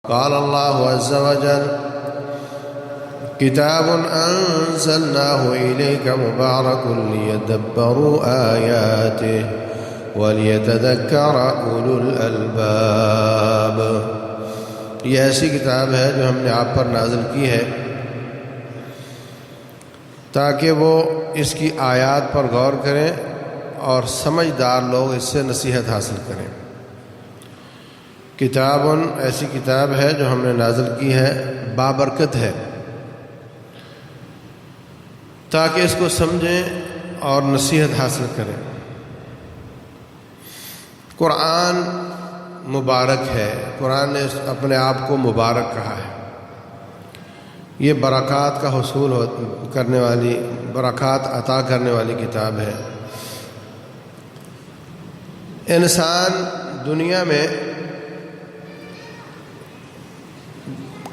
قال الله عز وجل كتاب أنزلناه إليك مبارك ليدبروا آياته وليتذكر أولو الألباب. یہ ایسی کتاب ہے جو ہم نے آپ پر نازل کی ہے تاکہ وہ اس کی آیات پر غور کریں اور سمجھدار لوگ اس سے نصیحت حاصل کریں. کتاب ایسی کتاب ہے جو ہم نے نازل کی ہے، بابرکت ہے، تاکہ اس کو سمجھیں اور نصیحت حاصل کریں. قرآن مبارک ہے، قرآن نے اپنے آپ کو مبارک کہا ہے. یہ برکات کا حصول کرنے والی، برکات عطا کرنے والی کتاب ہے. انسان دنیا میں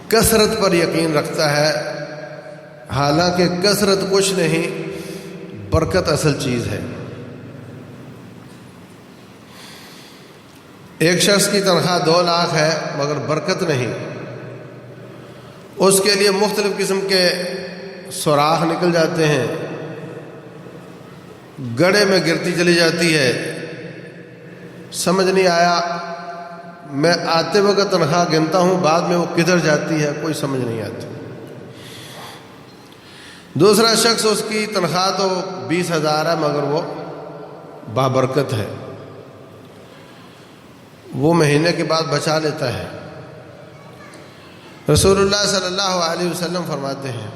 کثرت پر یقین رکھتا ہے، حالانکہ کثرت کچھ نہیں، برکت اصل چیز ہے. ایک شخص کی تنخواہ 2 لاکھ ہے مگر برکت نہیں، اس کے لیے مختلف قسم کے سوراخ نکل جاتے ہیں، گڑھے میں گرتی چلی جاتی ہے. سمجھ نہیں آیا، میں آتے وقت تنخواہ گنتا ہوں، بعد میں وہ کدھر جاتی ہے کوئی سمجھ نہیں آتی. دوسرا شخص، اس کی تنخواہ تو 20,000 ہے مگر وہ بابرکت ہے، وہ مہینے کے بعد بچا لیتا ہے. رسول اللہ صلی اللہ علیہ وسلم فرماتے ہیں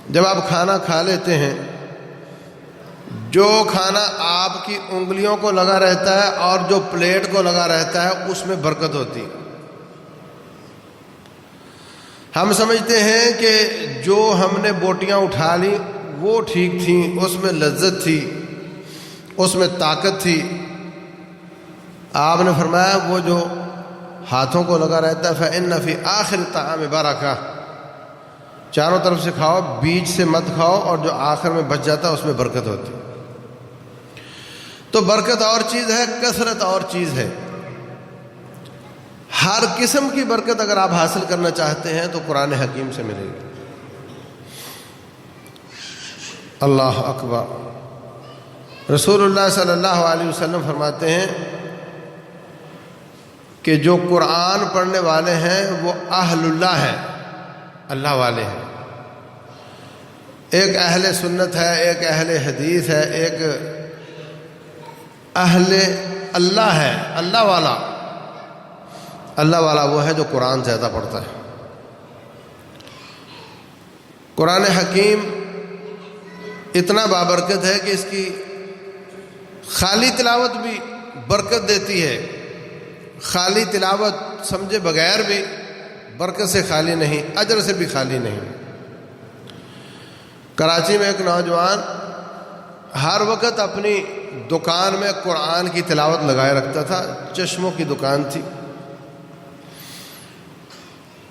جب آپ کھانا کھا لیتے ہیں، جو کھانا آپ کی انگلیوں کو لگا رہتا ہے اور جو پلیٹ کو لگا رہتا ہے اس میں برکت ہوتی. ہم سمجھتے ہیں کہ جو ہم نے بوٹیاں اٹھا لی وہ ٹھیک تھیں، اس میں لذت تھی، اس میں طاقت تھی. آپ نے فرمایا وہ جو ہاتھوں کو لگا رہتا ہے فَإِنَّ فِي آخِرِ الطَّعَامِ بَرَکَةٌ، چاروں طرف سے کھاؤ، بیچ سے مت کھاؤ، اور جو آخر میں بچ جاتا ہے اس میں برکت ہوتی. تو برکت اور چیز ہے، کثرت اور چیز ہے. ہر قسم کی برکت اگر آپ حاصل کرنا چاہتے ہیں تو قرآن حکیم سے ملے گی. اللہ اکبر. رسول اللہ صلی اللہ علیہ وسلم فرماتے ہیں کہ جو قرآن پڑھنے والے ہیں وہ اہل اللہ ہے، اللہ والے ہیں. ایک اہل سنت ہے، ایک اہل حدیث ہے، ایک اہل اللہ ہے. اللہ والا، اللہ والا وہ ہے جو قرآن زیادہ پڑھتا ہے. قرآن حکیم اتنا بابرکت ہے کہ اس کی خالی تلاوت بھی برکت دیتی ہے. خالی تلاوت سمجھے بغیر بھی برکت سے خالی نہیں، اجر سے بھی خالی نہیں. کراچی میں ایک نوجوان ہر وقت اپنی دکان میں قرآن کی تلاوت لگائے رکھتا تھا، چشموں کی دکان تھی.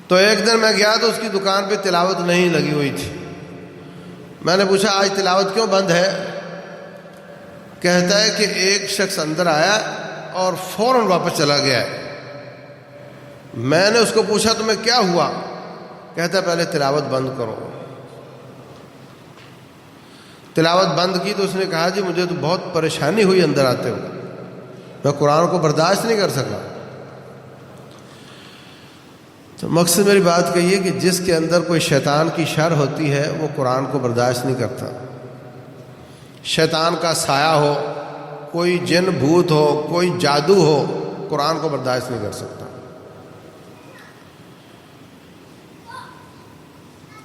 تو ایک دن میں گیا تو اس کی دکان پہ تلاوت نہیں لگی ہوئی تھی. میں نے پوچھا آج تلاوت کیوں بند ہے؟ کہتا ہے کہ ایک شخص اندر آیا اور فوراً واپس چلا گیا ہے. میں نے اس کو پوچھا تمہیں کیا ہوا؟ کہتا ہے پہلے تلاوت بند کرو. تلاوت بند کی تو اس نے کہا جی مجھے تو بہت پریشانی ہوئی اندر آتے ہوئے، میں قرآن کو برداشت نہیں کر سکا. تو مقصد میری بات کہیے کہ جس کے اندر کوئی شیطان کی شر ہوتی ہے وہ قرآن کو برداشت نہیں کرتا. شیطان کا سایہ ہو، کوئی جن بھوت ہو، کوئی جادو ہو، قرآن کو برداشت نہیں کر سکتا.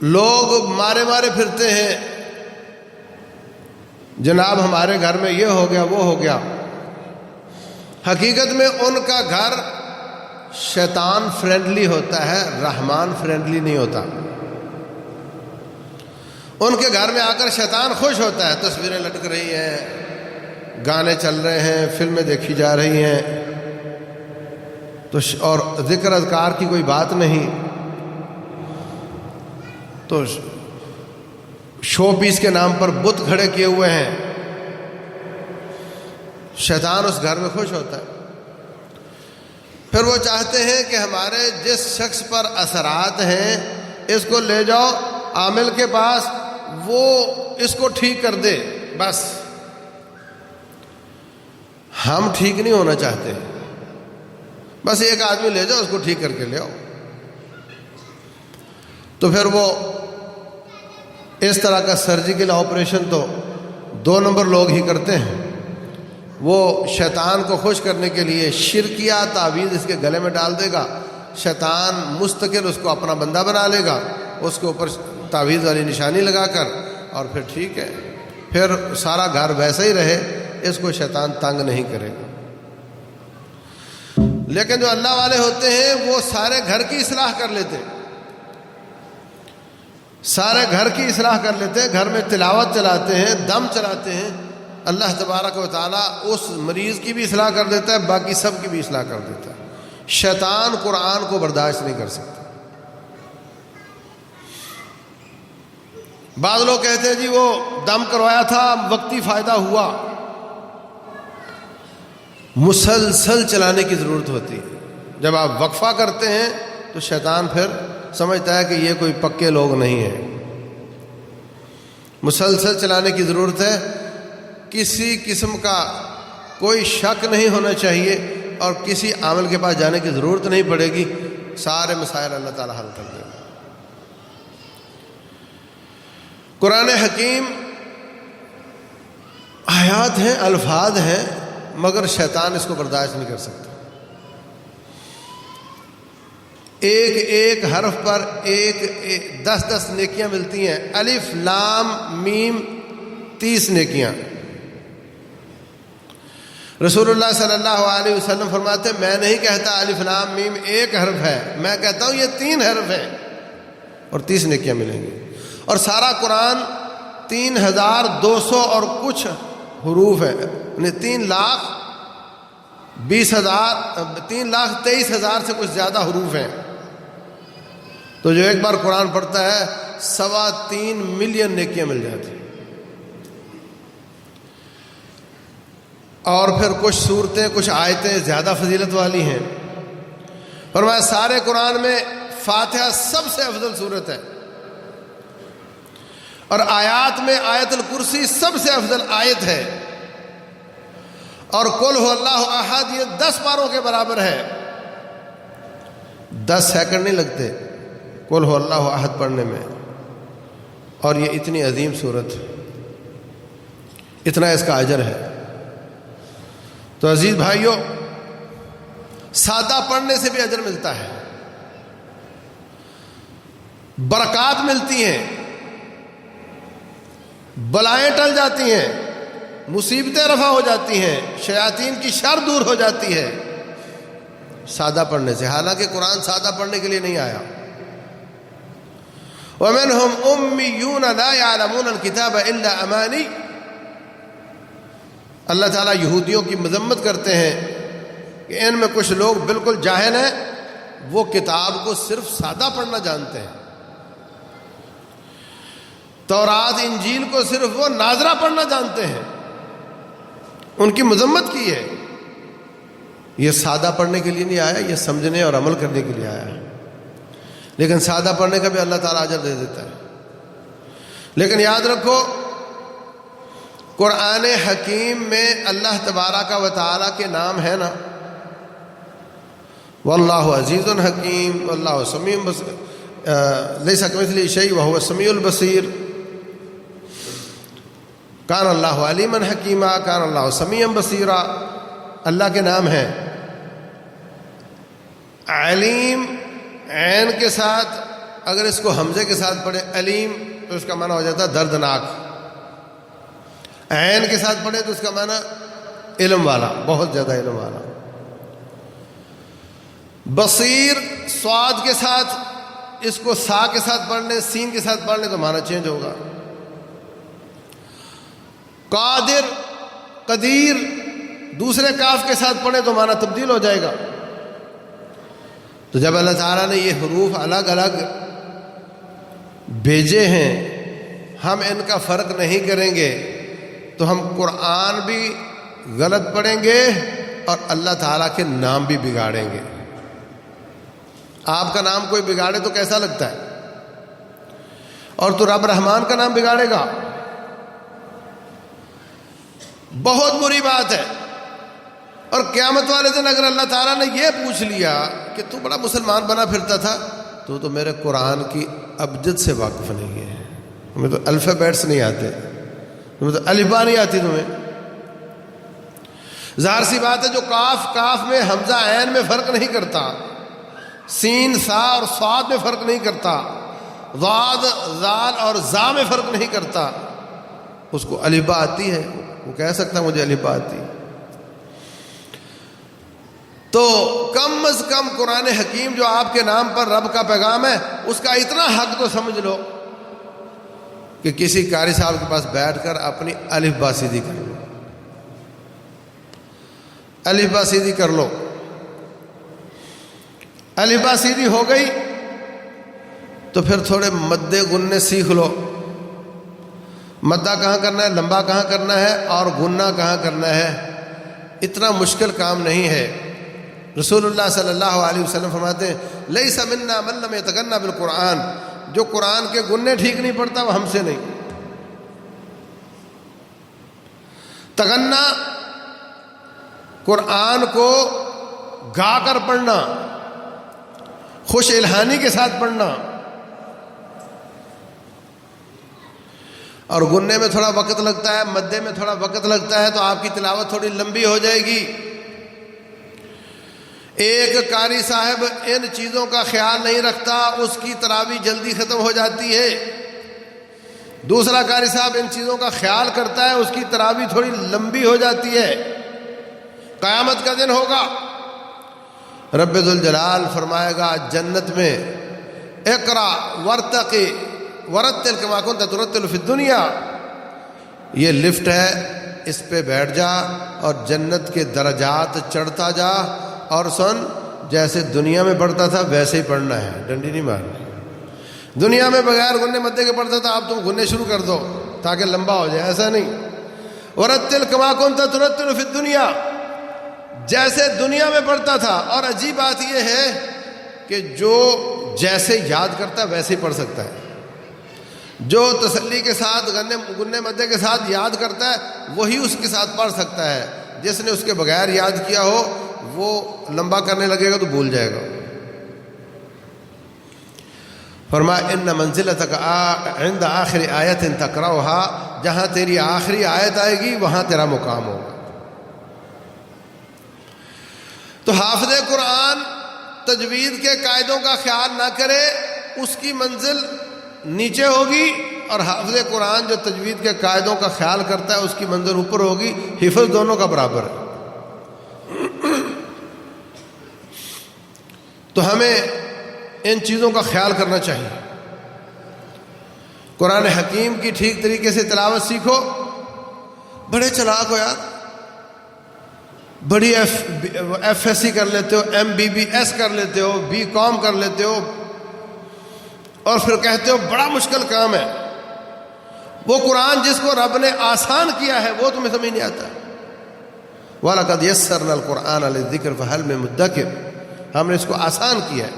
لوگ مارے مارے پھرتے ہیں، جناب ہمارے گھر میں یہ ہو گیا وہ ہو گیا. حقیقت میں ان کا گھر شیطان فرینڈلی ہوتا ہے، رحمان فرینڈلی نہیں ہوتا. ان کے گھر میں آ کر شیطان خوش ہوتا ہے. تصویریں لٹک رہی ہیں، گانے چل رہے ہیں، فلمیں دیکھی جا رہی ہیں، تو اور ذکر اذکار کی کوئی بات نہیں. تو شو پیس کے نام پر بت کھڑے کیے ہوئے ہیں. شیطان اس گھر میں خوش ہوتا ہے. پھر وہ چاہتے ہیں کہ ہمارے جس شخص پر اثرات ہیں اس کو لے جاؤ عامل کے پاس، وہ اس کو ٹھیک کر دے، بس۔ ہم ٹھیک نہیں ہونا چاہتے، بس ایک آدمی لے جاؤ اس کو ٹھیک کر کے لے آؤ۔ تو پھر وہ اس طرح کا سرجیکل آپریشن تو 2 نمبر لوگ ہی کرتے ہیں۔ وہ شیطان کو خوش کرنے کے لیے شرکیہ تعویذ اس کے گلے میں ڈال دے گا، شیطان مستقل اس کو اپنا بندہ بنا لے گا، اس کے اوپر تعویذ والی نشانی لگا کر، اور پھر ٹھیک ہے، پھر سارا گھر ویسا ہی رہے، اس کو شیطان تنگ نہیں کرے گا۔ لیکن جو اللہ والے ہوتے ہیں وہ سارے گھر کی اصلاح کر لیتے، سارے گھر کی اصلاح کر لیتے ہیں، گھر میں تلاوت چلاتے ہیں، دم چلاتے ہیں، اللہ تبارک و تعالیٰ اس مریض کی بھی اصلاح کر دیتا ہے، باقی سب کی بھی اصلاح کر دیتا ہے۔ شیطان قرآن کو برداشت نہیں کر سکتا۔ بعض لوگ کہتے ہیں جی وہ دم کروایا تھا، وقتی فائدہ ہوا، مسلسل چلانے کی ضرورت ہوتی ہے۔ جب آپ وقفہ کرتے ہیں تو شیطان پھر سمجھتا ہے کہ یہ کوئی پکے لوگ نہیں ہیں، مسلسل چلانے کی ضرورت ہے، کسی قسم کا کوئی شک نہیں ہونا چاہیے، اور کسی عامل کے پاس جانے کی ضرورت نہیں پڑے گی، سارے مسائل اللہ تعالیٰ حل کر دے گا۔ قرآن حکیم آیات ہیں، الفاظ ہیں، مگر شیطان اس کو برداشت نہیں کر سکتا۔ ایک ایک حرف پر 10 نیکیاں ملتی ہیں، الف لام میم 30 نیکیاں۔ رسول اللہ صلی اللہ علیہ وسلم فرماتے ہیں میں نہیں کہتا الف لام میم ایک حرف ہے، میں کہتا ہوں یہ 3 حرف ہیں اور 30 نیکیاں ملیں گی۔ اور سارا قرآن 3200 اور کچھ حروف ہے، یعنی 3,23,000 سے کچھ زیادہ حروف ہیں۔ تو جو ایک بار قرآن پڑھتا ہے 3.25 ملین نیکیاں مل جاتی ہیں۔ اور پھر کچھ صورتیں، کچھ آیتیں زیادہ فضیلت والی ہیں۔ فرمایا سارے قرآن میں فاتحہ سب سے افضل صورت ہے، اور آیات میں آیت الکرسی سب سے افضل آیت ہے، اور قل هو اللہ احد یہ 10 پاروں کے برابر ہے۔ 10 سیکنڈ نہیں لگتے قل هو اللہ احد پڑھنے میں، اور یہ اتنی عظیم صورت ہے، اتنا اس کا اجر ہے۔ تو عزیز بھائیوں، سادہ پڑھنے سے بھی اجر ملتا ہے، برکات ملتی ہیں، بلائیں ٹل جاتی ہیں، مصیبتیں رفع ہو جاتی ہیں، شیاطین کی شر دور ہو جاتی ہے سادہ پڑھنے سے۔ حالانکہ قرآن سادہ پڑھنے کے لیے نہیں آیا۔ وَمِنْهُمْ أُمِّيُّونَ لَا يَعْلَمُونَ الْكِتَابَ إِلَّا أَمَانِيَّ۔ اللہ تعالیٰ یہودیوں کی مذمت کرتے ہیں کہ ان میں کچھ لوگ بالکل جاہل ہیں، وہ کتاب کو صرف سادہ پڑھنا جانتے ہیں، تورات انجیل کو صرف وہ ناظرہ پڑھنا جانتے ہیں، ان کی مذمت کی ہے۔ یہ سادہ پڑھنے کے لیے نہیں آیا، یہ سمجھنے اور عمل کرنے کے لیے آیا ہے۔ لیکن سادہ پڑھنے کا بھی اللہ تعالیٰ اجر دے دیتا ہے۔ لیکن یاد رکھو، قرآن حکیم میں اللہ تبارک و تعالیٰ کے نام ہے نا، واللہ عزیز حکیم، واللہ سمیع بصیر، لیس کمثلہ شیء وہو السمیع البصیر، کان اللہ علیما حکیما، کان اللہ سمیعا بصیرا۔ اللہ کے نام ہیں علیم، عین کے ساتھ، اگر اس کو حمزے کے ساتھ پڑھے علیم تو اس کا معنی ہو جاتا ہے دردناک، عین کے ساتھ پڑھے تو اس کا معنی علم والا، بہت زیادہ علم والا۔ بصیر صاد کے ساتھ، اس کو سا کے ساتھ پڑھ لیں، سین کے ساتھ پڑھ لیں تو معنی چینج ہوگا۔ قادر، قدیر دوسرے کاف کے ساتھ پڑھیں تو معنی تبدیل ہو جائے گا۔ تو جب اللہ تعالیٰ نے یہ حروف الگ الگ بھیجے ہیں، ہم ان کا فرق نہیں کریں گے تو ہم قرآن بھی غلط پڑھیں گے اور اللہ تعالیٰ کے نام بھی بگاڑیں گے۔ آپ کا نام کوئی بگاڑے تو کیسا لگتا ہے؟ اور تو رب رحمان کا نام بگاڑے گا، بہت بری بات ہے۔ اور قیامت والے دن اگر اللہ تعالیٰ نے یہ پوچھ لیا کہ تو بڑا مسلمان بنا پھرتا تھا، تو میرے قرآن کی ابجد سے واقف نہیں ہے، تمہیں تو الفابیٹس نہیں آتے، تمہیں تو الفبا نہیں آتی، تمہیں ظاہر سی بات ہے جو کاف میں حمزہ عین میں فرق نہیں کرتا، سین سا اور صاد میں فرق نہیں کرتا، ضاد ذال اور زا میں فرق نہیں کرتا، اس کو الفبا آتی ہے، وہ کہہ سکتا مجھے الفبا آتی۔ تو کم از کم قرآن حکیم جو آپ کے نام پر رب کا پیغام ہے، اس کا اتنا حق تو سمجھ لو کہ کسی قاری صاحب کے پاس بیٹھ کر اپنی الفبا سیدھی کر لو، الفبا سیدھی کر لو۔ الفبا سیدھی ہو گئی تو پھر تھوڑے مدے گننے سیکھ لو، مدہ کہاں کرنا ہے، لمبا کہاں کرنا ہے، اور گننا کہاں کرنا ہے۔ اتنا مشکل کام نہیں ہے۔ رسول اللہ صلی اللہ علیہ وسلم فرماتے ہیں لیس منا من لم یتغنى بالقرآن، جو قرآن کے گننے ٹھیک نہیں پڑتا وہ ہم سے نہیں۔ تغنا قرآن کو گا کر پڑھنا، خوش الہانی کے ساتھ پڑھنا، اور گننے میں تھوڑا وقت لگتا ہے، مدے میں تھوڑا وقت لگتا ہے، تو آپ کی تلاوت تھوڑی لمبی ہو جائے گی۔ ایک قاری صاحب ان چیزوں کا خیال نہیں رکھتا، اس کی تراویح جلدی ختم ہو جاتی ہے۔ دوسرا قاری صاحب ان چیزوں کا خیال کرتا ہے، اس کی تراویح تھوڑی لمبی ہو جاتی ہے۔ قیامت کا دن ہوگا، رب ذوالجلال فرمائے گا جنت میں اقرا ورتقی ورتل کما کنت ترتل فی الدنیا، یہ لفٹ ہے، اس پہ بیٹھ جا اور جنت کے درجات چڑھتا جا، اور سن جیسے دنیا میں پڑھتا تھا ویسے ہی پڑھنا ہے، ڈنڈی نہیں مارنی۔ دنیا میں بغیر گنے مدے کے پڑھتا تھا، اب تم گنے شروع کر دو تاکہ لمبا ہو جائے، ایسا نہیں۔ ورتل کما کنت ترتل فی الدنیا، جیسے دنیا میں پڑھتا تھا۔ اور عجیب بات یہ ہے کہ جو جیسے یاد کرتا ہے ویسے ہی پڑھ سکتا ہے، جو تسلی کے ساتھ گنے مدے کے ساتھ یاد کرتا ہے وہی اس کے ساتھ پڑھ سکتا ہے، جس نے اس کے بغیر یاد کیا ہو وہ لمبا کرنے لگے گا تو بھول جائے گا۔ فرمایا ان منزلتک عند آخر آیت تقرأها، جہاں تیری آخری آیت آئے گی وہاں تیرا مقام ہوگا۔ تو حافظ قرآن تجوید کے قاعدوں کا خیال نہ کرے، اس کی منزل نیچے ہوگی، اور حافظ قرآن جو تجوید کے قاعدوں کا خیال کرتا ہے اس کی منزل اوپر ہوگی۔ حفظ دونوں کا برابر ہے۔ تو ہمیں ان چیزوں کا خیال کرنا چاہیے۔ قرآن حکیم کی ٹھیک طریقے سے تلاوت سیکھو۔ بڑے چلاک ہو یار، بڑی ایف ایس سی کر لیتے ہو، MBBS کر لیتے ہو، BCom کر لیتے ہو، اور پھر کہتے ہو بڑا مشکل کام ہے۔ وہ قرآن جس کو رب نے آسان کیا ہے وہ تمہیں سمجھ نہیں آتا۔ وَلَقَدْ يَسَّرْنَا الْقُرْآنَ لِلذِّكْرِ فَهَلْ مِن مُدَّكِرٍ، ہم نے اس کو آسان کیا ہے۔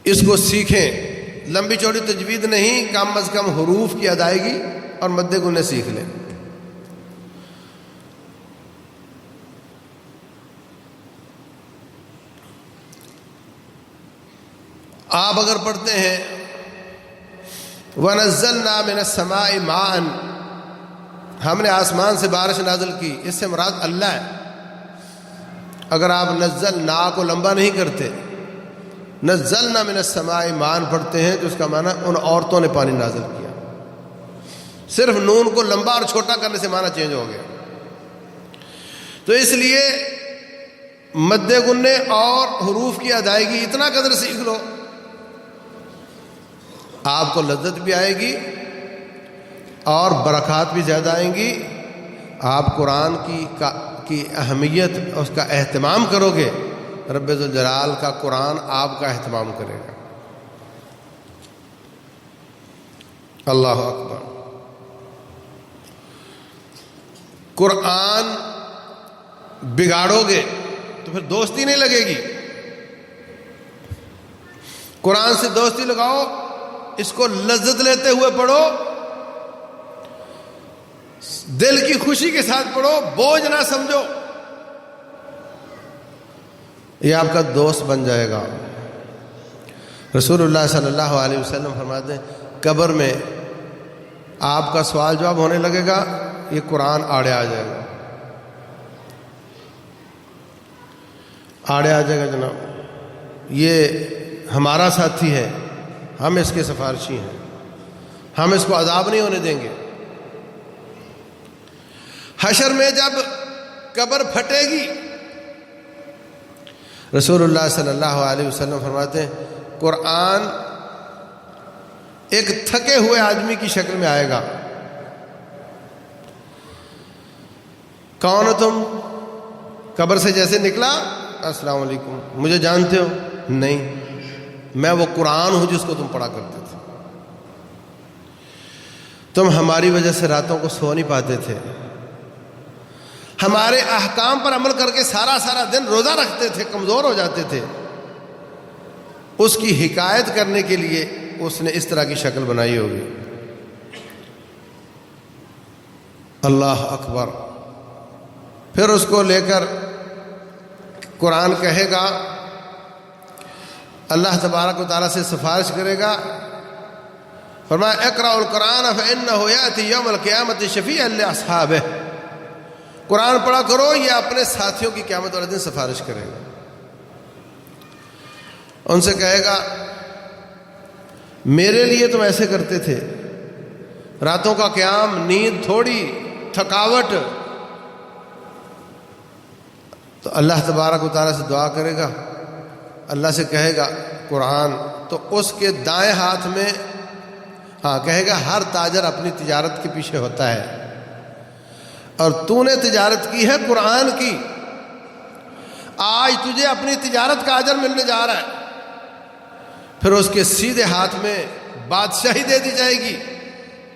اس کو سیکھیں، لمبی چوڑی تجوید نہیں، کم از کم حروف کی ادائیگی اور مدے گنے سیکھ لیں۔ آپ اگر پڑھتے ہیں وَنَزَّلْنَا مِنَ السَّمَاءِ مَاءً، ہم نے آسمان سے بارش نازل کی، اس سے مراد اللہ ہے۔ اگر آپ نزلنا کو لمبا نہیں کرتے، نزلنا من السماء مان پڑھتے ہیں تو اس کا معنی ان عورتوں نے پانی نازل کیا۔ صرف نون کو لمبا اور چھوٹا کرنے سے معنی چینج ہو گیا۔ تو اس لیے مد گنے اور حروف کی ادائیگی اتنا قدر سیکھ لو، آپ کو لذت بھی آئے گی اور برکات بھی زیادہ آئیں گی۔ آپ قرآن کی اہمیت، اس کا اہتمام کرو گے، رب ذوالجلال کا قرآن آپ کا اہتمام کرے گا۔ اللہ اکبر۔ قرآن بگاڑو گے تو پھر دوستی نہیں لگے گی۔ قرآن سے دوستی لگاؤ، اس کو لذت لیتے ہوئے پڑھو، دل کی خوشی کے ساتھ پڑھو، بوجھ نہ سمجھو، یہ آپ کا دوست بن جائے گا۔ رسول اللہ صلی اللہ علیہ وسلم فرماتے ہیں قبر میں آپ کا سوال جواب ہونے لگے گا، یہ قرآن آڑے آ جائے گا، آڑے آ جائے گا جناب، یہ ہمارا ساتھی ہے، ہم اس کے سفارشی ہیں، ہم اس کو عذاب نہیں ہونے دیں گے۔ حشر میں جب قبر پھٹے گی، رسول اللہ صلی اللہ علیہ وسلم فرماتے ہیں قرآن ایک تھکے ہوئے آدمی کی شکل میں آئے گا۔ کون ہو تم؟ قبر سے جیسے نکلا، السلام علیکم، مجھے جانتے ہو؟ نہیں، میں وہ قرآن ہوں جس کو تم پڑھا کرتے تھے، تم ہماری وجہ سے راتوں کو سو نہیں پاتے تھے، ہمارے احکام پر عمل کر کے سارا دن روزہ رکھتے تھے، کمزور ہو جاتے تھے۔ اس کی حکایت کرنے کے لیے اس نے اس طرح کی شکل بنائی ہوگی۔ اللہ اکبر۔ پھر اس کو لے کر قرآن کہے گا، اللہ تبارک و تعالیٰ سے سفارش کرے گا، فرمایا اقرأوا القرآن فإنه يأتي يوم القيامة شفيعا لأصحابه، قرآن پڑھا کرو، یہ اپنے ساتھیوں کی قیامت والے دن سفارش کرے گا۔ ان سے کہے گا میرے لیے تم ایسے کرتے تھے، راتوں کا قیام، نیند تھوڑی، تھکاوٹ، تو اللہ تبارک و تعالیٰ سے دعا کرے گا، اللہ سے کہے گا قرآن، تو اس کے دائیں ہاتھ میں کہے گا ہر تاجر اپنی تجارت کے پیچھے ہوتا ہے، اور تو نے تجارت کی ہے قرآن کی، آج تجھے اپنی تجارت کا اجر ملنے جا رہا ہے۔ پھر اس کے سیدھے ہاتھ میں بادشاہی دے دی جائے گی،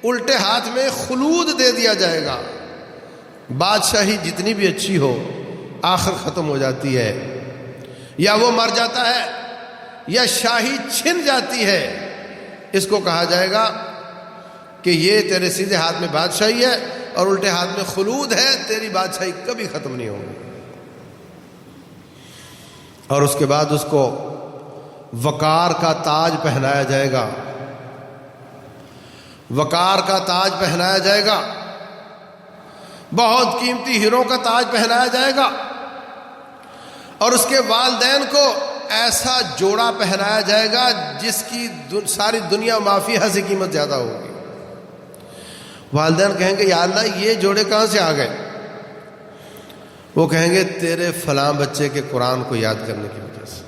الٹے ہاتھ میں خلود دے دیا جائے گا۔ بادشاہی جتنی بھی اچھی ہو آخر ختم ہو جاتی ہے، یا وہ مر جاتا ہے یا شاہی چھن جاتی ہے۔ اس کو کہا جائے گا کہ یہ تیرے سیدھے ہاتھ میں بادشاہی ہے اور الٹے ہاتھ میں خلود ہے، تیری بادشاہی کبھی ختم نہیں ہوگی۔ اور اس کے بعد اس کو وقار کا تاج پہنایا جائے گا، وقار کا تاج پہنایا جائے گا، بہت قیمتی ہیروں کا تاج پہنایا جائے گا، اور اس کے والدین کو ایسا جوڑا پہنایا جائے گا جس کی ساری دنیا مافیہ سے قیمت زیادہ ہوگی۔ والدین کہیں گے یا اللہ یہ جوڑے کہاں سے آ گئے؟ وہ کہیں گے تیرے فلاں بچے کے قرآن کو یاد کرنے کی وجہ سے۔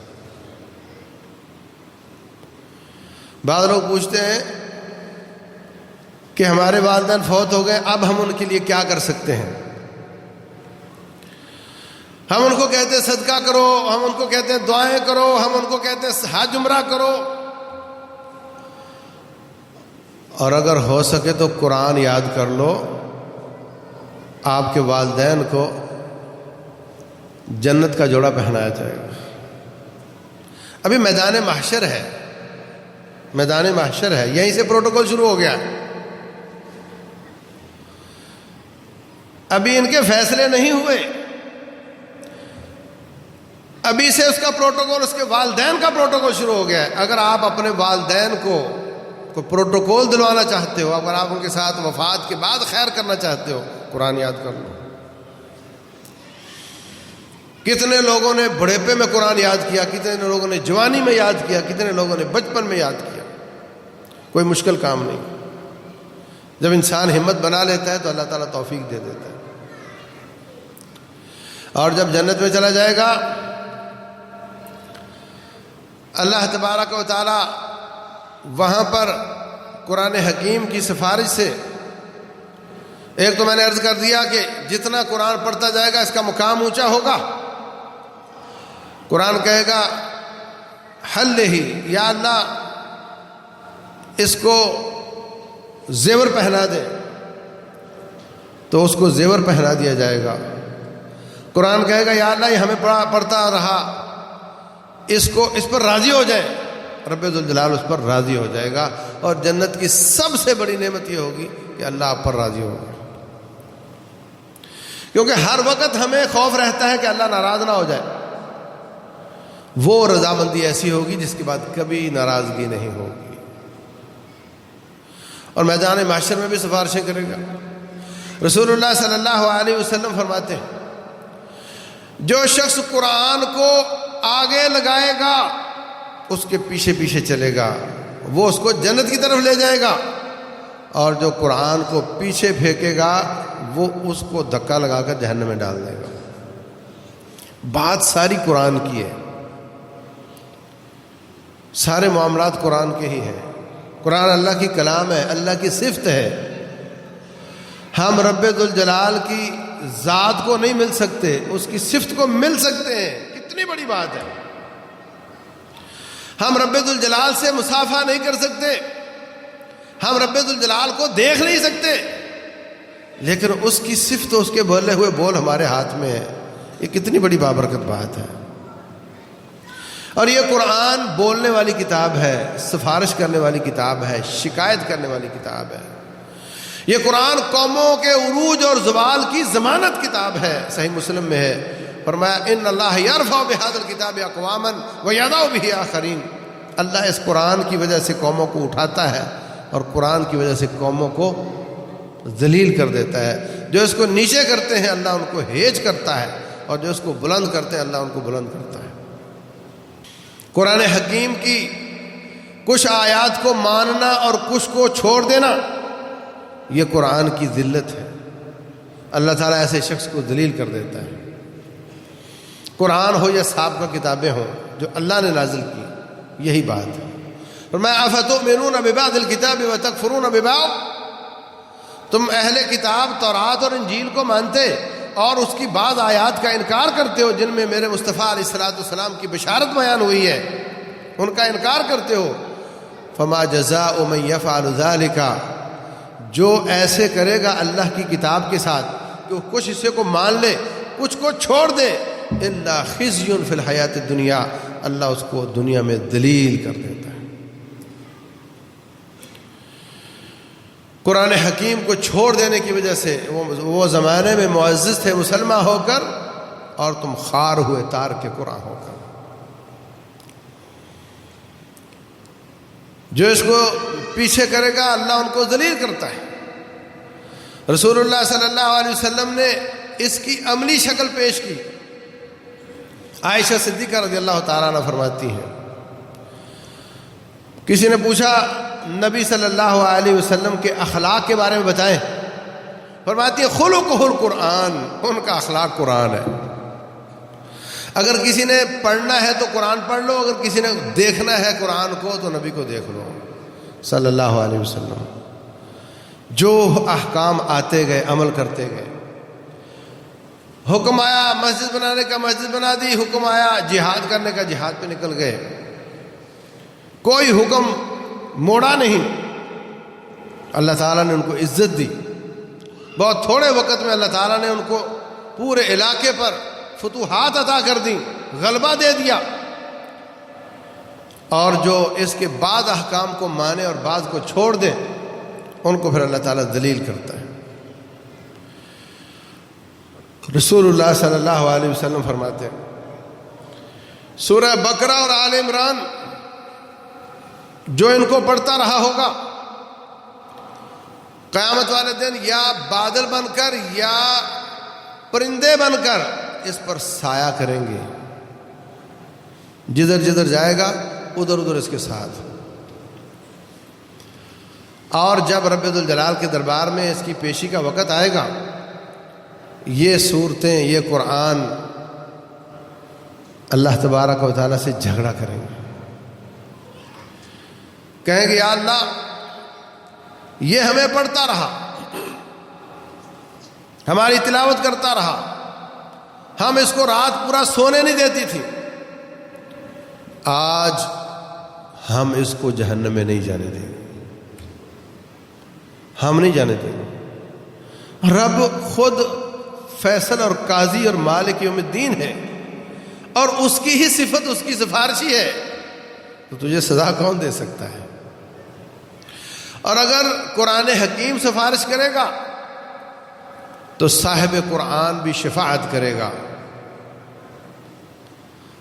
بعض لوگ پوچھتے ہیں کہ ہمارے والدین فوت ہو گئے، اب ہم ان کے لیے کیا کر سکتے ہیں؟ ہم ان کو کہتے ہیں صدقہ کرو، ہم ان کو کہتے ہیں دعائیں کرو، ہم ان کو کہتے ہیں حج عمرہ کرو، اور اگر ہو سکے تو قرآن یاد کر لو، آپ کے والدین کو جنت کا جوڑا پہنایا جائے گا۔ ابھی میدان محشر ہے، میدان محشر ہے، یہیں سے پروٹوکول شروع ہو گیا ہے، ابھی ان کے فیصلے نہیں ہوئے، ابھی سے اس کا پروٹوکول، اس کے والدین کا پروٹوکول شروع ہو گیا ہے۔ اگر آپ اپنے والدین کو پروٹوکول دلوانا چاہتے ہو، اگر آپ ان کے ساتھ وفات کے بعد خیر کرنا چاہتے ہو، قرآن یاد کر لو۔ کتنے لوگوں نے بڑھیپے میں قرآن یاد کیا، کتنے لوگوں نے جوانی میں یاد کیا، کتنے لوگوں نے بچپن میں یاد کیا، کوئی مشکل کام نہیں۔ جب انسان ہمت بنا لیتا ہے تو اللہ تعالیٰ توفیق دے دیتا ہے، اور جب جنت میں چلا جائے گا اللہ تبارک و تعالیٰ وہاں پر قرآن حکیم کی سفارش سے، ایک تو میں نے عرض کر دیا کہ جتنا قرآن پڑھتا جائے گا اس کا مقام اونچا ہوگا۔ قرآن کہے گا حل ہی، یا اللہ اس کو زیور پہنا دے، تو اس کو زیور پہنا دیا جائے گا۔ قرآن کہے گا یا اللہ یہ ہمیں پڑھتا رہا، اس پر راضی ہو جائے، رب ذوالجلال اس پر راضی ہو جائے گا. اور جنت کی سب سے بڑی نعمت یہ ہوگی کہ اللہ آپ پر راضی ہوگا، کیونکہ ہر وقت ہمیں خوف رہتا ہے کہ اللہ ناراض نہ ہو جائے. وہ رضامندی ایسی ہوگی جس کے بعد کبھی ناراضگی نہیں ہوگی، اور میدان محشر میں بھی سفارشیں کرے گا. رسول اللہ صلی اللہ علیہ وسلم فرماتے ہیں جو شخص قرآن کو آگے لگائے گا، اس کے پیچھے پیچھے چلے گا، وہ اس کو جنت کی طرف لے جائے گا، اور جو قرآن کو پیچھے پھینکے گا وہ اس کو دھکا لگا کر جہنم میں ڈال دے گا. بات ساری قرآن کی ہے، سارے معاملات قرآن کے ہی ہیں. قرآن اللہ کی کلام ہے، اللہ کی صفت ہے. ہم رب ذوالجلال کی ذات کو نہیں مل سکتے، اس کی صفت کو مل سکتے ہیں. کتنی بڑی بات ہے. ہم رب ذوالجلال سے مصافحہ نہیں کر سکتے، ہم رب ذوالجلال کو دیکھ نہیں سکتے، لیکن اس کی صفت، اس کے بولے ہوئے بول ہمارے ہاتھ میں ہے. یہ کتنی بڑی بابرکت بات ہے. اور یہ قرآن بولنے والی کتاب ہے، سفارش کرنے والی کتاب ہے، شکایت کرنے والی کتاب ہے. یہ قرآن قوموں کے عروج اور زوال کی ضمانت کتاب ہے. صحیح مسلم میں ہے، فرمایا ان اللہ یرفع بہذا الکتاب اقواما ویضع بہ آخرین. اللہ اس قرآن کی وجہ سے قوموں کو اٹھاتا ہے اور قرآن کی وجہ سے قوموں کو ذلیل کر دیتا ہے. جو اس کو نیچے کرتے ہیں اللہ ان کو ہیج کرتا ہے، اور جو اس کو بلند کرتے ہیں اللہ ان کو بلند کرتا ہے. قرآن حکیم کی کچھ آیات کو ماننا اور کچھ کو چھوڑ دینا یہ قرآن کی ذلت ہے. اللہ تعالیٰ ایسے شخص کو ذلیل کر دیتا ہے. قرآن ہو یا سابقہ کتابیں ہوں جو اللہ نے نازل کی، یہی بات ہے. فرمایا افتؤمنون ببعض الکتاب وتکفرون ببعض، تم اہل کتاب تورات اور انجیل کو مانتے اور اس کی بعض آیات کا انکار کرتے ہو جن میں میرے مصطفیٰ علیہ السلام کی بشارت بیان ہوئی ہے، ان کا انکار کرتے ہو. فما جزاء من یفعل ذلک، جو ایسے کرے گا اللہ کی کتاب کے ساتھ کہ وہ کچھ حصے کو مان لے کچھ کو چھوڑ دے، الا خزی فی الحیات الدنیا، اللہ اس کو دنیا میں ذلیل کر دیتا ہے. قرآن حکیم کو چھوڑ دینے کی وجہ سے وہ زمانے میں معزز تھے مسلمان ہو کر، اور تم خار ہوئے تار کے قرآن ہو کر. جو اس کو پیچھے کرے گا اللہ ان کو ذلیل کرتا ہے. رسول اللہ صلی اللہ علیہ وسلم نے اس کی عملی شکل پیش کی. عائشہ صدیقہ رضی اللہ تعالیٰ عنہ فرماتی ہیں، کسی نے پوچھا نبی صلی اللہ علیہ وسلم کے اخلاق کے بارے میں بتائیں. فرماتی ہے خلقہ القرآن، ان کا اخلاق قرآن ہے. اگر کسی نے پڑھنا ہے تو قرآن پڑھ لو، اگر کسی نے دیکھنا ہے قرآن کو تو نبی کو دیکھ لو صلی اللہ علیہ وسلم. جو احکام آتے گئے عمل کرتے گئے. حکم آیا مسجد بنانے کا مسجد بنا دی، حکم آیا جہاد کرنے کا جہاد پہ نکل گئے. کوئی حکم موڑا نہیں. اللہ تعالیٰ نے ان کو عزت دی. بہت تھوڑے وقت میں اللہ تعالیٰ نے ان کو پورے علاقے پر فتوحات عطا کر دیں، غلبہ دے دیا. اور جو اس کے بعد احکام کو مانے اور بعض کو چھوڑ دے ان کو پھر اللہ تعالیٰ ذلیل کرتا ہے. رسول اللہ صلی اللہ علیہ وسلم فرماتے ہیں سورہ بقرہ اور آل عمران جو ان کو پڑھتا رہا ہوگا قیامت والے دن یا بادل بن کر یا پرندے بن کر اس پر سایہ کریں گے. جدھر جدھر جائے گا ادھر ادھر اس کے ساتھ. اور جب رب ذوالجلال کے دربار میں اس کی پیشی کا وقت آئے گا یہ صورتیں، یہ قرآن اللہ تبارک و تعالیٰ سے جھگڑا کریں گے. کہیں گے یا اللہ یہ ہمیں پڑھتا رہا، ہماری تلاوت کرتا رہا، ہم اس کو رات پورا سونے نہیں دیتی تھی، آج ہم اس کو جہنم میں نہیں جانے دیں گے، ہم نہیں جانے دیں گے. رب خود فیصل اور قاضی اور مالک یوم الدین ہے اور اس کی ہی صفت اس کی سفارشی ہے، تو تجھے سزا کون دے سکتا ہے؟ اور اگر قرآن حکیم سفارش کرے گا تو صاحب قرآن بھی شفاعت کرے گا،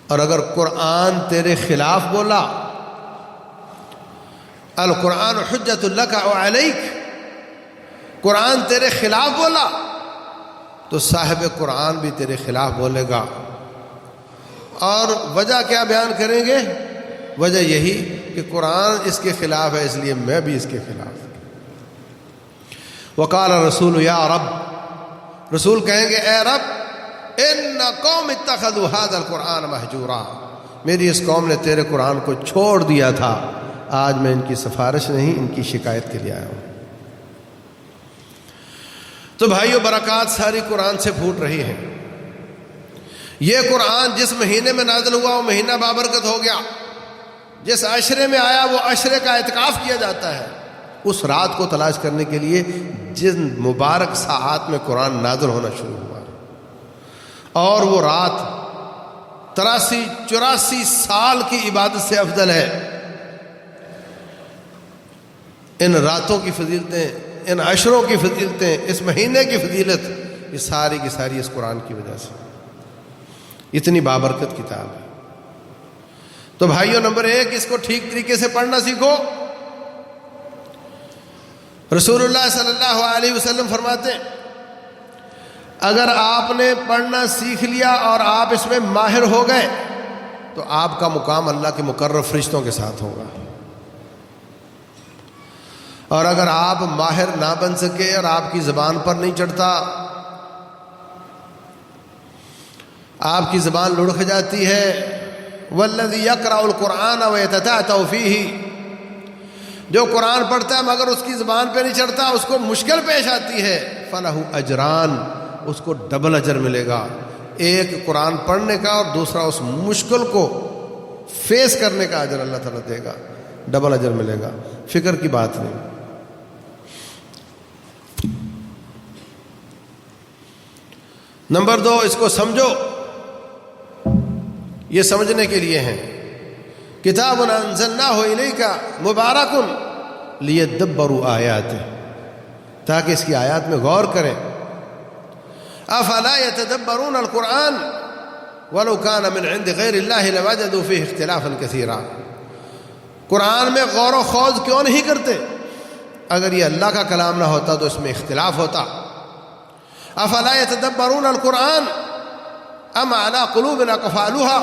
اور اگر قرآن تیرے خلاف بولا، القرآن حجت لک و علیک، قرآن تیرے خلاف بولا تو صاحب قرآن بھی تیرے خلاف بولے گا۔ اور وجہ کیا بیان کریں گے؟ وجہ یہی کہ قرآن اس کے خلاف ہے، اس لیے میں بھی اس کے خلاف ہوں۔ وقال رسول یا رب، رسول کہیں گے اے رب، ان قوم اتخذوا هذا القرآن مہجورا، میری اس قوم نے تیرے قرآن کو چھوڑ دیا تھا، آج میں ان کی سفارش نہیں، ان کی شکایت کے لیے آیا ہوں۔ تو بھائیو، برکات ساری قرآن سے پھوٹ رہی ہیں۔ یہ قرآن جس مہینے میں نازل ہوا وہ مہینہ بابرکت ہو گیا، جس عشرے میں آیا وہ عشرے کا اعتکاف کیا جاتا ہے، اس رات کو تلاش کرنے کے لیے جن مبارک ساعات میں قرآن نازل ہونا شروع ہوا، اور وہ رات 83-84 سال کی عبادت سے افضل ہے۔ ان راتوں کی فضیلتیں، ان عشروں کی فضیلتیں، اس مہینے کی فضیلت، یہ ساری کی ساری اس قرآن کی وجہ سے، اتنی بابرکت کتاب ہے۔ تو بھائیو، نمبر 1، اس کو ٹھیک طریقے سے پڑھنا سیکھو۔ رسول اللہ صلی اللہ علیہ وسلم فرماتے ہیں اگر آپ نے پڑھنا سیکھ لیا اور آپ اس میں ماہر ہو گئے تو آپ کا مقام اللہ کے مقرر فرشتوں کے ساتھ ہوگا، اور اگر آپ ماہر نہ بن سکے اور آپ کی زبان پر نہیں چڑھتا، آپ کی زبان لڑکھ جاتی ہے، والذی یقرأ القرآن ویتتعتع فیہ، جو قرآن پڑھتا ہے مگر اس کی زبان پہ نہیں چڑھتا، اس کو مشکل پیش آتی ہے، فلہ اجران، اس کو ڈبل اجر ملے گا، ایک قرآن پڑھنے کا اور دوسرا اس مشکل کو فیس کرنے کا اجر اللہ تعالیٰ دے گا، ڈبل اجر ملے گا، فکر کی بات نہیں۔ نمبر 2، اس کو سمجھو، یہ سمجھنے کے لیے ہیں، کتاب انزلناہ الیک مبارک لیدبروا آیاتہ، تاکہ اس کی آیات میں غور کریں۔ افلا یتدبرون القرآن ولو کان من عند غیر اللہ لوجدوا فیہ اختلافا کثیرا، قرآن میں غور و خوض کیوں نہیں کرتے؟ اگر یہ اللہ کا کلام نہ ہوتا تو اس میں اختلاف ہوتا۔ افلا یتدبرون القرآن ام علی قلوب اقفالها،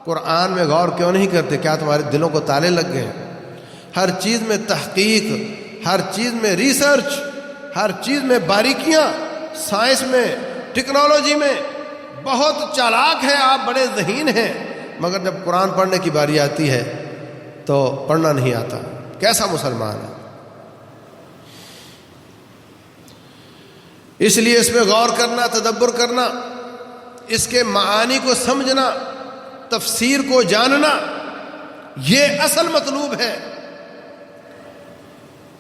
قرآن میں غور کیوں نہیں کرتے؟ کیا تمہارے دلوں کو تالے لگ گئے؟ ہر چیز میں تحقیق، ہر چیز میں ریسرچ، ہر چیز میں باریکیاں، سائنس میں، ٹیکنالوجی میں بہت چالاک ہے، آپ بڑے ذہین ہیں، مگر جب قرآن پڑھنے کی باری آتی ہے تو پڑھنا نہیں آتا، کیسا مسلمان ہے؟ اس لیے اس میں غور کرنا، تدبر کرنا، اس کے معانی کو سمجھنا، تفسیر کو جاننا، یہ اصل مطلوب ہے،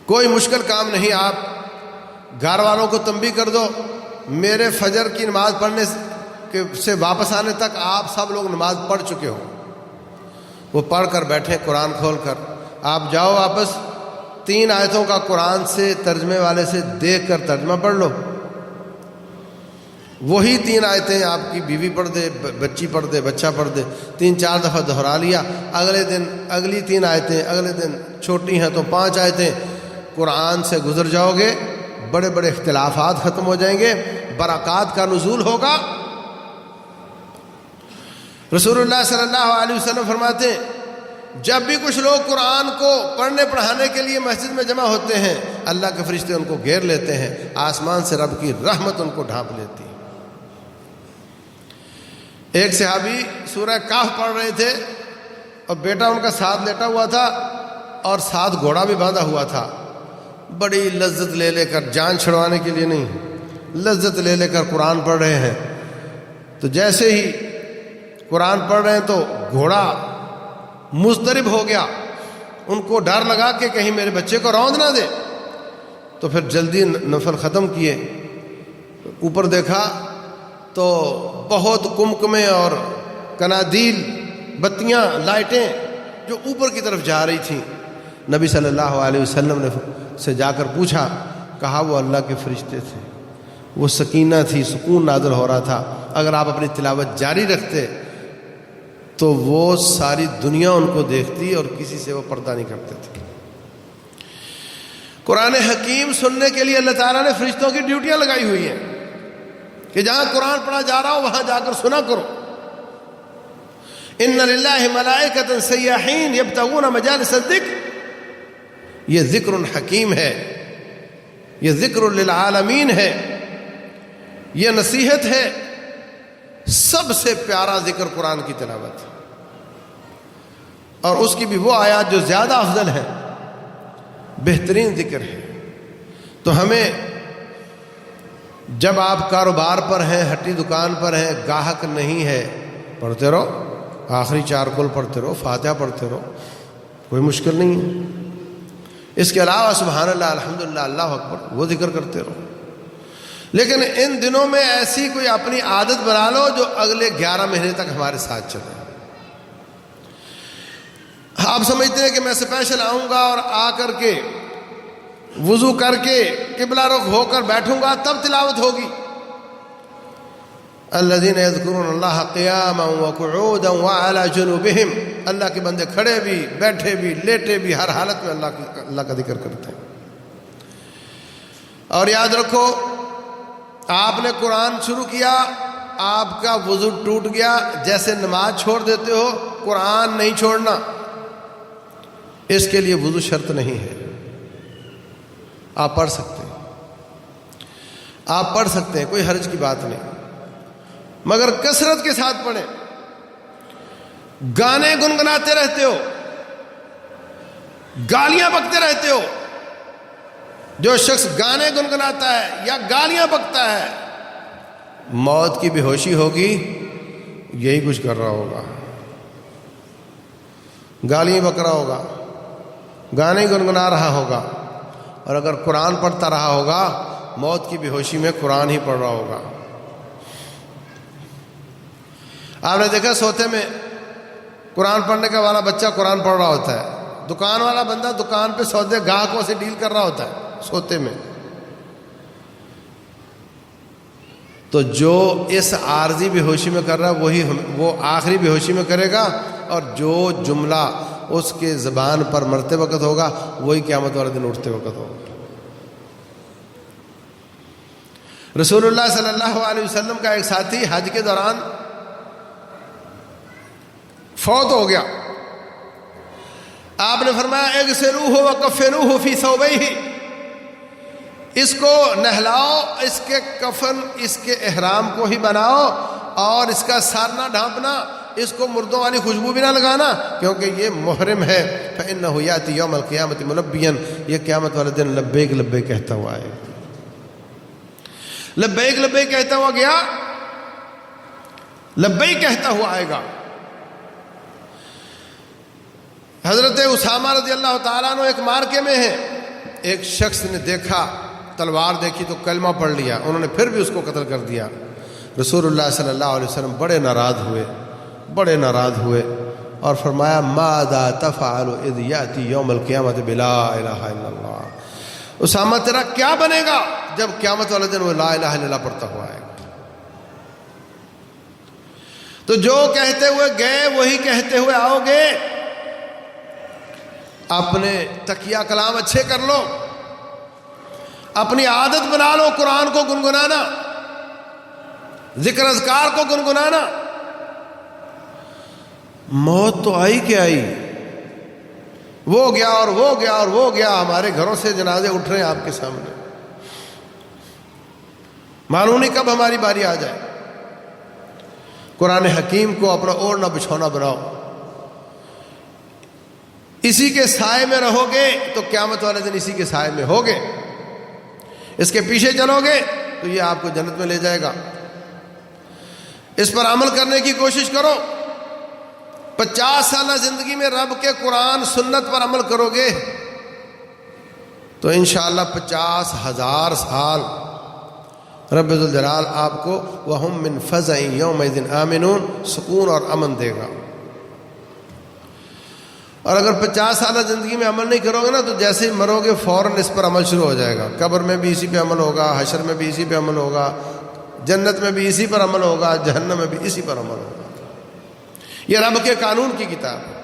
کوئی مشکل کام نہیں۔ آپ گھر والوں کو تنبیہ کر دو، میرے فجر کی نماز پڑھنے سے واپس آنے تک آپ سب لوگ نماز پڑھ چکے ہو، وہ پڑھ کر بیٹھے قرآن کھول کر، آپ جاؤ واپس 3 آیتوں کا قرآن سے ترجمے والے سے دیکھ کر ترجمہ پڑھ لو، وہی 3 آیتیں آپ کی بیوی پڑھ دے، بچی پڑھ دے، بچہ پڑھ دے، 3-4 دفعہ دہرا لیا، اگلے دن اگلی 3 آیتیں، اگلے دن چھوٹی ہیں تو 5 آیتیں، قرآن سے گزر جاؤ گے، بڑے بڑے اختلافات ختم ہو جائیں گے، برکات کا نزول ہوگا۔ رسول اللہ صلی اللہ علیہ وسلم فرماتے ہیں جب بھی کچھ لوگ قرآن کو پڑھنے پڑھانے کے لیے مسجد میں جمع ہوتے ہیں، اللہ کے فرشتے ان کو گھیر لیتے ہیں، آسمان سے رب کی رحمت ان کو ڈھانپ لیتی ہے۔ ایک صحابی سورہ کہف پڑھ رہے تھے اور بیٹا ان کا ساتھ لیٹا ہوا تھا اور ساتھ گھوڑا بھی باندھا ہوا تھا، بڑی لذت لے لے کر، جان چھڑوانے کے لیے نہیں، لذت لے لے کر قرآن پڑھ رہے ہیں۔ تو جیسے ہی قرآن پڑھ رہے ہیں تو گھوڑا مضطرب ہو گیا، ان کو ڈر لگا کہ کہیں میرے بچے کو روند نہ دے، تو پھر جلدی نفل ختم کیے۔ اوپر دیکھا تو بہت کمکمے اور کنادیل بتیاں لائٹیں جو اوپر کی طرف جا رہی تھیں. نبی صلی اللہ علیہ وسلم نے سے جا کر پوچھا، کہا وہ اللہ کے فرشتے تھے، وہ سکینہ تھی، سکون نازل ہو رہا تھا. اگر آپ اپنی تلاوت جاری رکھتے تو وہ ساری دنیا ان کو دیکھتی اور کسی سے وہ پردہ نہیں کرتے تھے. قرآن حکیم سننے کے لیے اللہ تعالیٰ نے فرشتوں کی ڈیوٹیاں لگائی ہوئی ہیں کہ جہاں قرآن پڑھا جا رہا ہو وہاں جا کر سنا کرو. ان للہ ملائکۃ سیاحین یبتغون مجالس الذکر، یہ ذکر حکیم ہے، یہ ذکر للعالمین ہے، یہ نصیحت ہے. سب سے پیارا ذکر قرآن کی تلاوت ہے، اور اس کی بھی وہ آیات جو زیادہ افضل ہے، بہترین ذکر ہے. تو ہمیں جب آپ کاروبار پر ہیں، ہٹی دکان پر ہیں، گاہک نہیں ہے، پڑھتے رہو، آخری 4 کل پڑھتے رہو، فاتحہ پڑھتے رہو، کوئی مشکل نہیں ہے. اس کے علاوہ سبحان اللہ، الحمدللہ، اللہ اکبر، وہ ذکر کرتے رہو. لیکن ان دنوں میں ایسی کوئی اپنی عادت بنا لو جو اگلے 11 مہینے تک ہمارے ساتھ چلے. آپ سمجھتے ہیں کہ میں اسپیشل آؤں گا اور آ کر کے وضو کر کے قبلہ رخ ہو کر بیٹھوں گا تب تلاوت ہوگی. الذین یذکرون اللہ قیاما وقعودا وعلی جنوبہم، اللہ کے بندے کھڑے بھی، بیٹھے بھی، لیٹے بھی، ہر حالت میں اللہ کا ذکر کرتے ہیں. اور یاد رکھو، آپ نے قرآن شروع کیا، آپ کا وضو ٹوٹ گیا، جیسے نماز چھوڑ دیتے ہو قرآن نہیں چھوڑنا. اس کے لیے وضو شرط نہیں ہے، آپ پڑھ سکتے ہیں، آپ پڑھ سکتے ہیں، کوئی حرج کی بات نہیں، مگر کثرت کے ساتھ پڑھیں. گانے گنگناتے رہتے ہو، گالیاں بکتے رہتے ہو. جو شخص گانے گنگناتا ہے یا گالیاں بکتا ہے، موت کی بے ہوشی ہوگی، یہی کچھ کر رہا ہوگا، گالیاں بک رہا ہوگا، گانے گنگنا رہا ہوگا. اور اگر قرآن پڑھتا رہا ہوگا، موت کی بے ہوشی میں قرآن ہی پڑھ رہا ہوگا. آپ نے دیکھا سوتے میں قرآن پڑھنے کا والا بچہ قرآن پڑھ رہا ہوتا ہے، دکان والا بندہ دکان پہ سودے گاہکوں سے ڈیل کر رہا ہوتا ہے سوتے میں. تو جو اس عارضی بے ہوشی میں کر رہا ہے وہ آخری بے ہوشی میں کرے گا، اور جو جملہ اس کے زبان پر مرتے وقت ہوگا وہی قیامت والے دن اٹھتے وقت ہوگا. رسول اللہ صلی اللہ علیہ وسلم کا ایک ساتھی حج کے دوران فوت ہو گیا. آپ نے فرمایا اغسلوہ وکفنوہ فی ثوبیہ، اس کو نہلاؤ، اس کے کفن، اس کے احرام کو ہی بناؤ، اور اس کا سر نہ ڈھانپنا، اس کو مردوں والی خوشبو بھی نہ لگانا، کیونکہ یہ محرم ہے. فإنہ یأتی یوم القیامۃ ملبیا، یہ قیامت والے دن لبیک لبیک کہتا ہوا آئے. لبیک لبیک کہتا ہوا گیا، لبیک کہتا ہوا آئے گا. حضرت اسامہ رضی اللہ تعالیٰ عنہ ایک مارکے میں ہیں، ایک شخص نے دیکھا، تلوار دیکھی تو کلمہ پڑھ لیا، انہوں نے پھر بھی اس کو قتل کر دیا. رسول اللہ صلی اللہ علیہ وسلم بڑے ناراض ہوئے اور فرمایا ماذا تفعل اذ یاتی یوم القیامت بلا الہ الا اللہ. اسامہ تیرا کیا بنے گا جب قیامت والے دن وہ لا الہ الا اللہ پڑھتا ہوا آئے گا. تو جو کہتے ہوئے گئے وہی کہتے ہوئے آؤ گے. اپنے تکیہ کلام اچھے کر لو، اپنی عادت بنا لو قرآن کو گنگنانا، ذکر اذکار کو گنگنانا. موت تو آئی کہ آئی، وہ گیا اور وہ گیا اور وہ گیا. ہمارے گھروں سے جنازے اٹھ رہے ہیں آپ کے سامنے، معلوم نہیں کب ہماری باری آ جائے. قرآن حکیم کو اپنا اوڑھنا بچھونا بناؤ، اسی کے سائے میں رہو گے تو قیامت والے دن اسی کے سائے میں ہوگے. اس کے پیچھے چلو گے تو یہ آپ کو جنت میں لے جائے گا. اس پر عمل کرنے کی کوشش کرو. 50 سالہ زندگی میں رب کے قرآن سنت پر عمل کرو گے تو انشاءاللہ 50,000 سال رب ذوالجلال آپ کو وَهُم مِّن فَزَعٍ يَوْمَئِذٍ آمِنُونَ سکون اور امن دے گا۔ اور اگر 50 سالہ زندگی میں عمل نہیں کرو گے نا تو جیسے ہی مرو گے فوراً اس پر عمل شروع ہو جائے گا۔ قبر میں بھی اسی پہ عمل ہوگا، حشر میں بھی اسی پہ عمل ہوگا، جنت میں بھی اسی پر عمل ہوگا، جہنم میں بھی اسی پر عمل ہوگا۔ یہ رب کے قانون کی کتاب ہے۔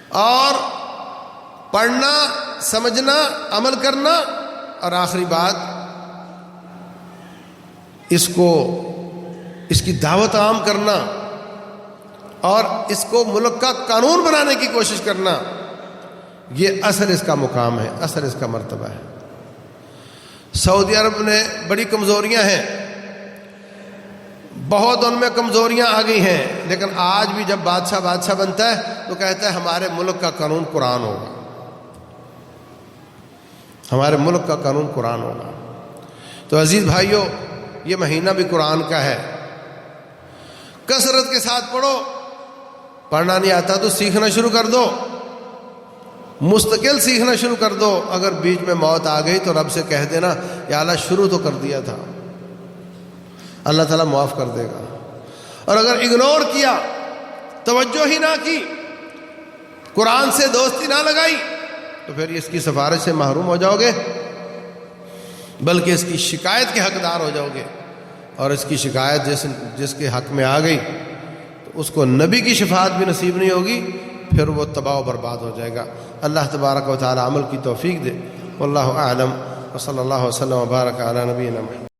اور پڑھنا، سمجھنا، عمل کرنا، اور آخری بات اس کی دعوت عام کرنا اور اس کو ملک کا قانون بنانے کی کوشش کرنا، یہ اصل اس کا مقام ہے، اصل اس کا مرتبہ ہے۔ سعودی عرب میں بڑی کمزوریاں ہیں، بہت ان میں کمزوریاں آ گئی ہیں، لیکن آج بھی جب بادشاہ بنتا ہے تو کہتا ہے ہمارے ملک کا قانون قرآن ہوگا، ہمارے ملک کا قانون قرآن ہوگا۔ تو عزیز بھائیوں، یہ مہینہ بھی قرآن کا ہے، کثرت کے ساتھ پڑھو۔ پڑھنا نہیں آتا تو سیکھنا شروع کر دو، مستقل سیکھنا شروع کر دو۔ اگر بیچ میں موت آ گئی تو رب سے کہہ دینا یا اللہ شروع تو کر دیا تھا، اللہ تعالیٰ معاف کر دے گا۔ اور اگر اگنور کیا، توجہ ہی نہ کی، قرآن سے دوستی نہ لگائی، تو پھر اس کی سفارش سے محروم ہو جاؤ گے، بلکہ اس کی شکایت کے حقدار ہو جاؤ گے۔ اور اس کی شکایت جس کے حق میں آ گئی تو اس کو نبی کی شفاعت بھی نصیب نہیں ہوگی، پھر وہ تباہ و برباد ہو جائے گا۔ اللہ تبارک و تعالی عمل کی توفیق دے۔ واللہ اعلم، وصلی اللہ وسلم وبارک علی نبینا محمد۔